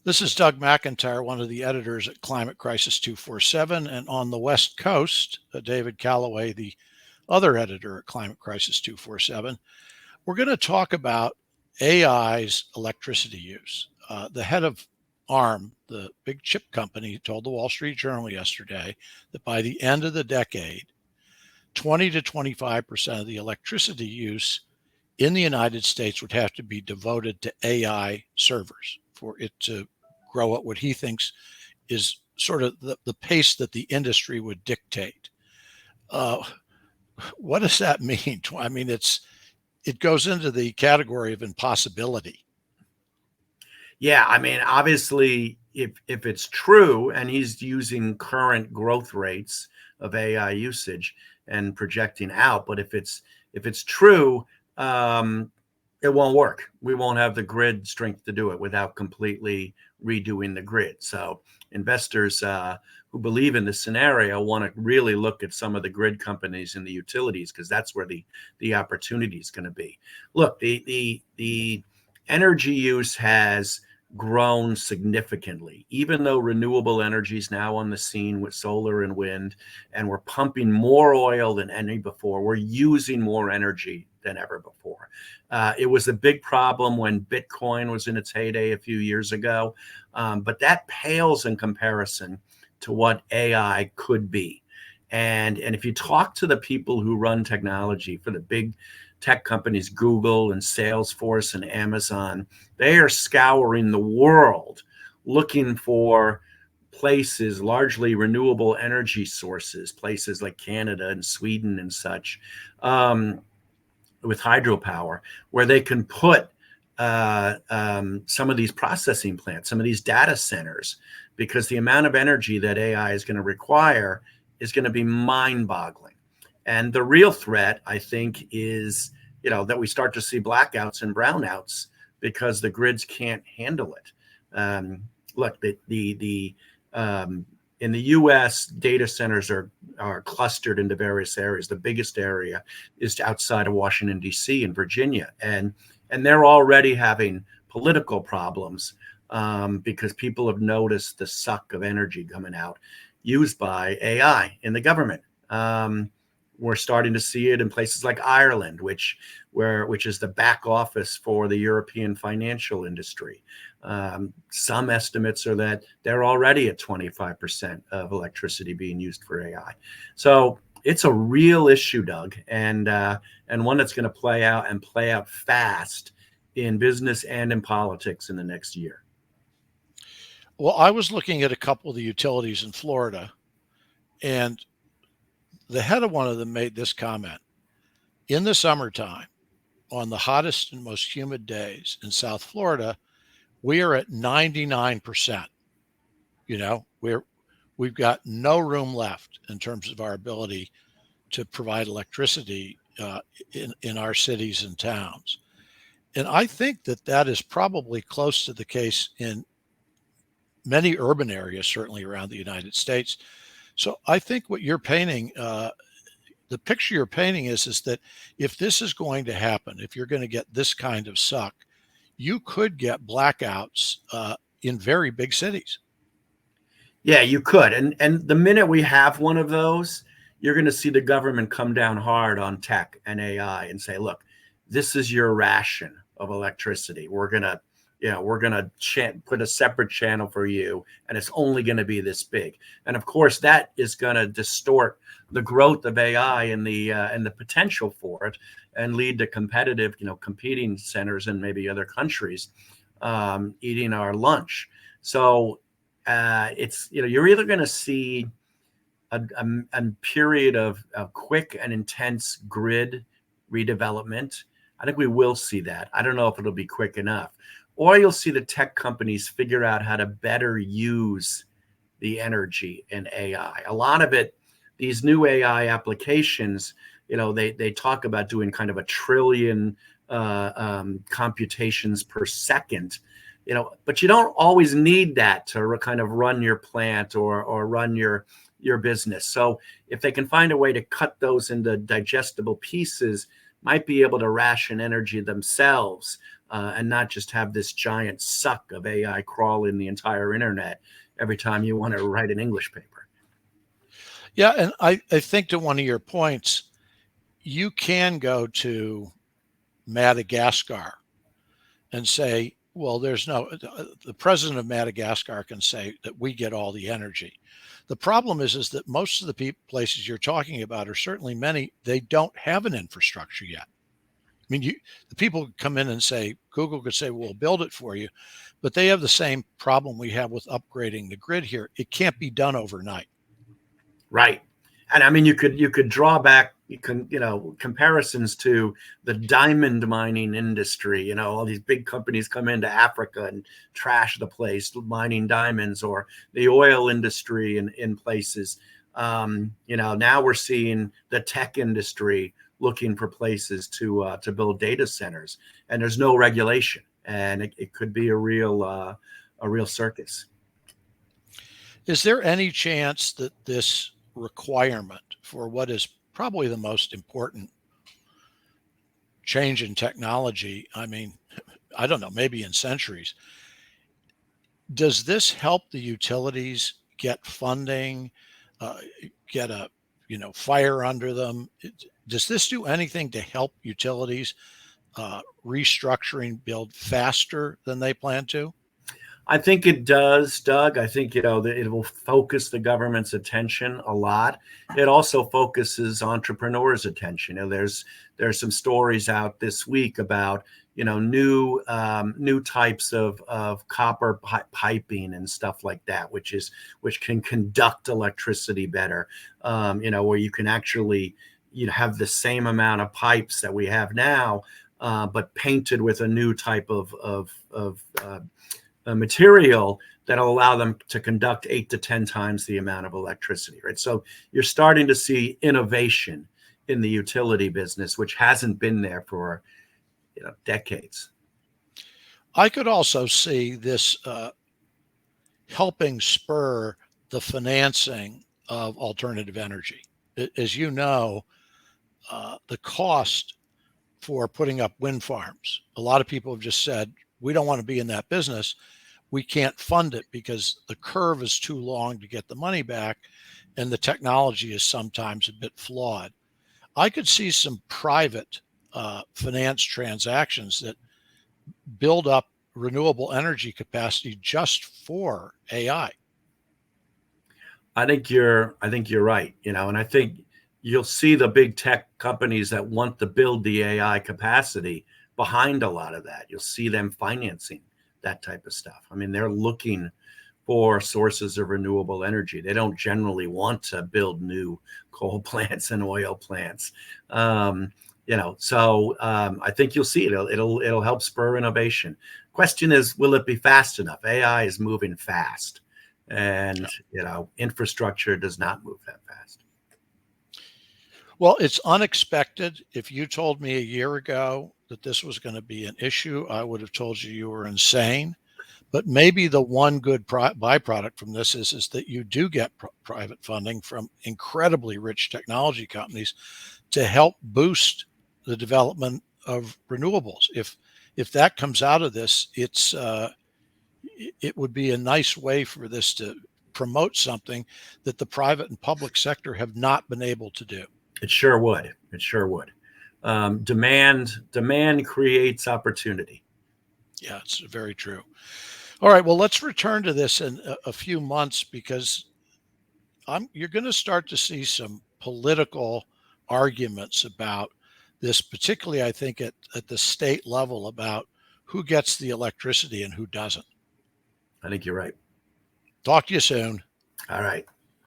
This is Doug McIntyre, one of the editors at ClimateCrisis247, and on the West Coast, David Calloway, the other editor at ClimateCrisis247. We're going to talk about AI's electricity use. The head of ARM, the big chip company, told the Wall Street Journal yesterday that by the end of the decade, 20 to 25% of the electricity use in the United States would have to be devoted to AI servers for it to grow at what he thinks is sort of the pace that the industry would dictate. What does that mean? I mean, it goes into the category of impossibility. Yeah, I mean, obviously, if it's true, and he's using current growth rates of AI usage and projecting out, but if it's true, it won't work. We won't have the grid strength to do it without completely redoing the grid. So investors who believe in this scenario want to really look at some of the grid companies and the utilities, because that's where the opportunity is going to be. Look, the energy use has grown significantly, even though renewable energy is now on the scene with solar and wind, and we're pumping more oil than any before. We're using more energy than ever before. It was a big problem when Bitcoin was in its heyday a few years ago, but that pales in comparison to what AI could be. And if you talk to the people who run technology for the big tech companies, Google and Salesforce and Amazon, they are scouring the world looking for places, largely renewable energy sources, places like Canada and Sweden and such, with hydropower, where they can put some of these processing plants, some of these data centers, because the amount of energy that AI is going to require is going to be mind-boggling. And the real threat, I think, is that we start to see blackouts and brownouts because the grids can't handle it. Look, in the U.S., data centers are clustered into various areas. The biggest area is outside of Washington, D.C. and Virginia. And they're already having political problems because people have noticed the suck of energy coming out used by AI in the government. We're starting to see it in places like Ireland, which is the back office for the European financial industry. Some estimates are that they're already at 25% of electricity being used for AI. So it's a real issue, Doug, and one that's going to play out fast in business and in politics in the next year. Well, I was looking at a couple of the utilities in Florida, and the head of one of them made this comment. In the summertime, on the hottest and most humid days in South Florida, we are at 99%. We've got no room left in terms of our ability to provide electricity in our cities and towns. And I think that is probably close to the case in many urban areas, certainly around the United States. So I think what you're painting, the picture you're painting is that if this is going to happen, if you're going to get this kind of suck, you could get blackouts in very big cities. Yeah, you could. And the minute we have one of those, you're going to see the government come down hard on tech and AI and say, look, this is your ration of electricity. We're going to put a separate channel for you, and it's only going to be this big. And of course, that is going to distort the growth of AI and the potential for it, and lead to competitive, competing centers in maybe other countries eating our lunch. So you're either going to see a period of quick and intense grid redevelopment. I think we will see that. I don't know if it'll be quick enough. Or you'll see the tech companies figure out how to better use the energy in AI. A lot of it, these new AI applications, they talk about doing kind of 1 trillion computations per second, but you don't always need that to kind of run your plant or run your business. So if they can find a way to cut those into digestible pieces, might be able to ration energy themselves and not just have this giant suck of AI crawling the entire internet every time you want to write an English paper. Yeah, and I think to one of your points, you can go to Madagascar and say, well, the president of Madagascar can say that we get all the energy. The problem is that most of the places you're talking about, or certainly many, they don't have an infrastructure yet. I mean, the people could come in and say, Google could say, we'll build it for you, but they have the same problem we have with upgrading the grid here. It can't be done overnight. Right. And I mean, you could draw back, comparisons to the diamond mining industry. All these big companies come into Africa and trash the place mining diamonds, or the oil industry in places. Now we're seeing the tech industry looking for places to build data centers, and there's no regulation, and it could be a real circus. Is there any chance that this requirement for what is probably the most important change in technology, I mean, I don't know, maybe in centuries, does this help the utilities get funding, get a fire under them? Does this do anything to help utilities restructuring build faster than they plan to? I think it does, Doug. I think, it will focus the government's attention a lot. It also focuses entrepreneurs' attention. There's some stories out this week about, new types of copper piping and stuff like that, which can conduct electricity better. Where you can actually, have the same amount of pipes that we have now, but painted with a new type of material that'll allow them to conduct 8 to 10 times the amount of electricity, right? So you're starting to see innovation in the utility business, which hasn't been there for decades. I could also see this helping spur the financing of alternative energy. As you know, the cost for putting up wind farms, a lot of people have just said, we don't want to be in that business. We can't fund it because the curve is too long to get the money back, and the technology is sometimes a bit flawed. I could see some private finance transactions that build up renewable energy capacity just for AI. I think you're right, and I think you'll see the big tech companies that want to build the AI capacity behind a lot of that. You'll see them financing that type of stuff. I mean, they're looking for sources of renewable energy. They don't generally want to build new coal plants and oil plants. So I think you'll see it. It'll help spur innovation. Question is, will it be fast enough? AI is moving fast, and infrastructure does not move that fast. Well, it's unexpected. If you told me a year ago that this was going to be an issue, I would have told you were insane. But maybe the one good byproduct from this is that you do get private funding from incredibly rich technology companies to help boost the development of renewables. If that comes out of this, it would be a nice way for this to promote something that the private and public sector have not been able to do. It sure would. Demand creates opportunity. Yeah, it's very true. All right, well, let's return to this in a few months, because you're going to start to see some political arguments about this, particularly, I think, at the state level, about who gets the electricity and who doesn't. I think you're right. Talk to you soon. All right.